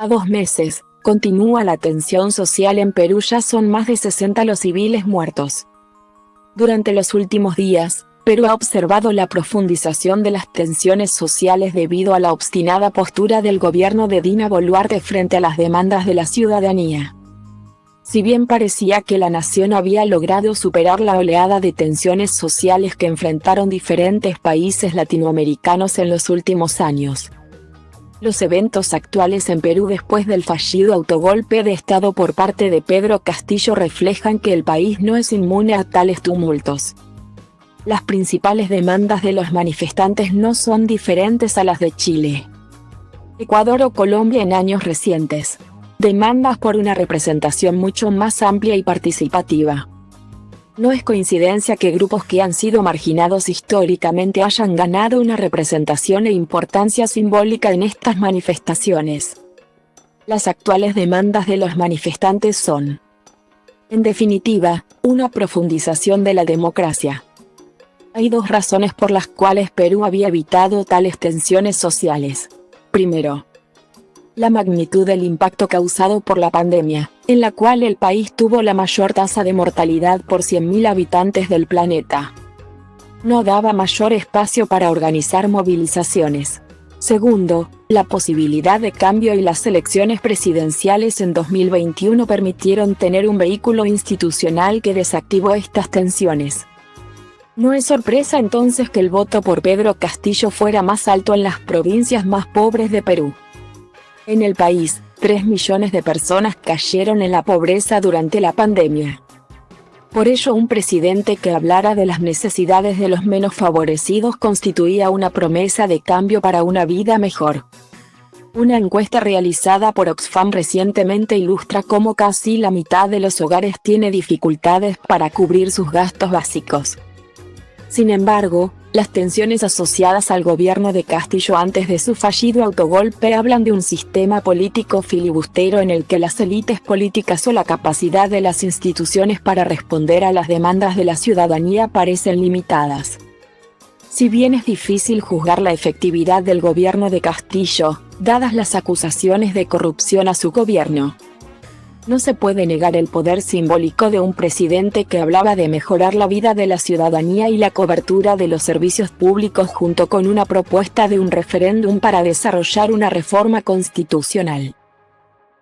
A 2 meses, continúa la tensión social en Perú, ya son más de 60 los civiles muertos. Durante los últimos días, Perú ha observado la profundización de las tensiones sociales debido a la obstinada postura del gobierno de Dina Boluarte frente a las demandas de la ciudadanía. Si bien parecía que la nación había logrado superar la oleada de tensiones sociales que enfrentaron diferentes países latinoamericanos en los últimos años, los eventos actuales en Perú después del fallido autogolpe de Estado por parte de Pedro Castillo reflejan que el país no es inmune a tales tumultos. Las principales demandas de los manifestantes no son diferentes a las de Chile, Ecuador o Colombia en años recientes. Demandas por una representación mucho más amplia y participativa. No es coincidencia que grupos que han sido marginados históricamente hayan ganado una representación e importancia simbólica en estas manifestaciones. Las actuales demandas de los manifestantes son, en definitiva, una profundización de la democracia. Hay 2 razones por las cuales Perú había evitado tales tensiones sociales. Primero, la magnitud del impacto causado por la pandemia, en la cual el país tuvo la mayor tasa de mortalidad por 100.000 habitantes del planeta. No daba mayor espacio para organizar movilizaciones. Segundo, la posibilidad de cambio y las elecciones presidenciales en 2021 permitieron tener un vehículo institucional que desactivó estas tensiones. No es sorpresa entonces que el voto por Pedro Castillo fuera más alto en las provincias más pobres de Perú. En el país, 3 millones de personas cayeron en la pobreza durante la pandemia. Por ello, un presidente que hablara de las necesidades de los menos favorecidos constituía una promesa de cambio para una vida mejor. Una encuesta realizada por Oxfam recientemente ilustra cómo casi la mitad de los hogares tiene dificultades para cubrir sus gastos básicos. Sin embargo, las tensiones asociadas al gobierno de Castillo antes de su fallido autogolpe hablan de un sistema político filibustero en el que las élites políticas o la capacidad de las instituciones para responder a las demandas de la ciudadanía parecen limitadas. Si bien es difícil juzgar la efectividad del gobierno de Castillo, dadas las acusaciones de corrupción a su gobierno, no se puede negar el poder simbólico de un presidente que hablaba de mejorar la vida de la ciudadanía y la cobertura de los servicios públicos junto con una propuesta de un referéndum para desarrollar una reforma constitucional.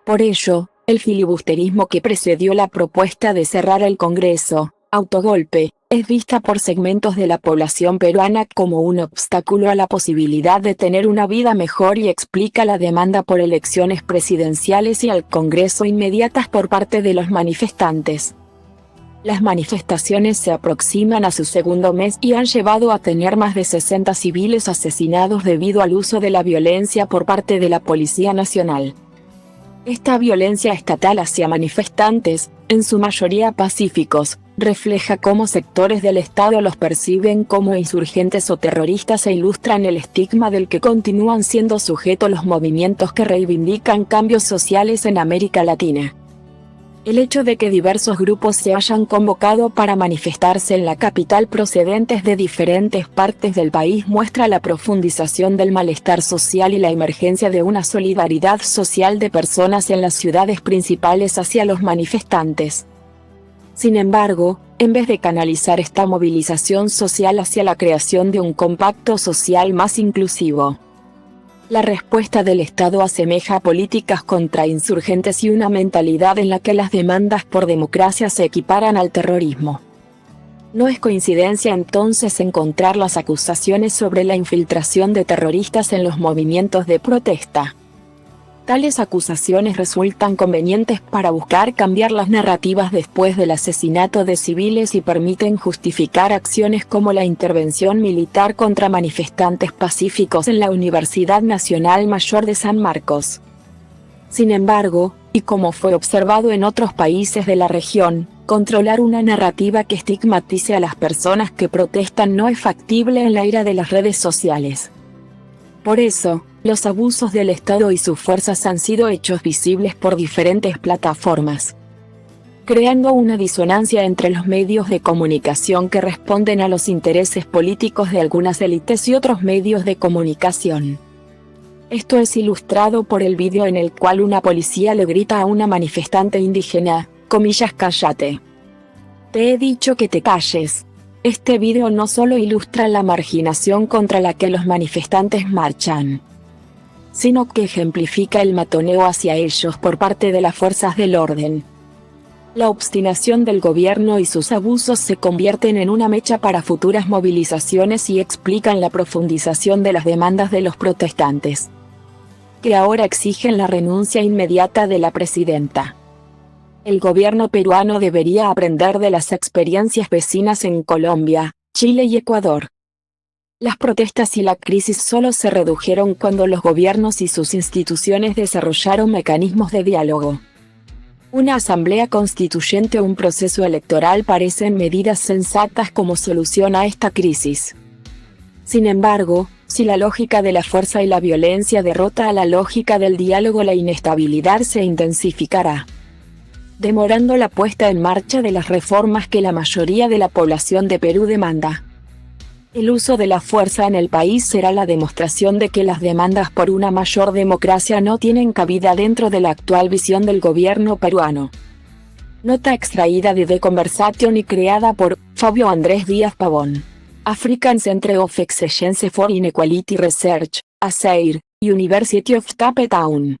Por ello, el filibusterismo que precedió la propuesta de cerrar el Congreso, autogolpe, es vista por segmentos de la población peruana como un obstáculo a la posibilidad de tener una vida mejor y explica la demanda por elecciones presidenciales y al Congreso inmediatas por parte de los manifestantes. Las manifestaciones se aproximan a su segundo mes y han llevado a tener más de 60 civiles asesinados debido al uso de la violencia por parte de la Policía Nacional. Esta violencia estatal hacia manifestantes, en su mayoría pacíficos, refleja cómo sectores del Estado los perciben como insurgentes o terroristas e ilustran el estigma del que continúan siendo sujetos los movimientos que reivindican cambios sociales en América Latina. El hecho de que diversos grupos se hayan convocado para manifestarse en la capital procedentes de diferentes partes del país muestra la profundización del malestar social y la emergencia de una solidaridad social de personas en las ciudades principales hacia los manifestantes. Sin embargo, en vez de canalizar esta movilización social hacia la creación de un compacto social más inclusivo, la respuesta del Estado asemeja políticas contra insurgentes y una mentalidad en la que las demandas por democracia se equiparan al terrorismo. No es coincidencia entonces encontrar las acusaciones sobre la infiltración de terroristas en los movimientos de protesta. Tales acusaciones resultan convenientes para buscar cambiar las narrativas después del asesinato de civiles y permiten justificar acciones como la intervención militar contra manifestantes pacíficos en la Universidad Nacional Mayor de San Marcos. Sin embargo, y como fue observado en otros países de la región, controlar una narrativa que estigmatice a las personas que protestan no es factible en la era de las redes sociales. Por eso, los abusos del Estado y sus fuerzas han sido hechos visibles por diferentes plataformas, creando una disonancia entre los medios de comunicación que responden a los intereses políticos de algunas élites y otros medios de comunicación. Esto es ilustrado por el vídeo en el cual una policía le grita a una manifestante indígena, comillas, cállate. Te he dicho que te calles. Este vídeo no solo ilustra la marginación contra la que los manifestantes marchan, sino que ejemplifica el matoneo hacia ellos por parte de las fuerzas del orden. La obstinación del gobierno y sus abusos se convierten en una mecha para futuras movilizaciones y explican la profundización de las demandas de los protestantes, que ahora exigen la renuncia inmediata de la presidenta. El gobierno peruano debería aprender de las experiencias vecinas en Colombia, Chile y Ecuador. Las protestas y la crisis solo se redujeron cuando los gobiernos y sus instituciones desarrollaron mecanismos de diálogo. Una asamblea constituyente o un proceso electoral parecen medidas sensatas como solución a esta crisis. Sin embargo, si la lógica de la fuerza y la violencia derrota a la lógica del diálogo, la inestabilidad se intensificará, demorando la puesta en marcha de las reformas que la mayoría de la población de Perú demanda. El uso de la fuerza en el país será la demostración de que las demandas por una mayor democracia no tienen cabida dentro de la actual visión del gobierno peruano. Nota extraída de The Conversation y creada por Fabio Andrés Díaz Pavón. African Centre of Excellence for Inequality Research, ACEIR, University of Cape Town.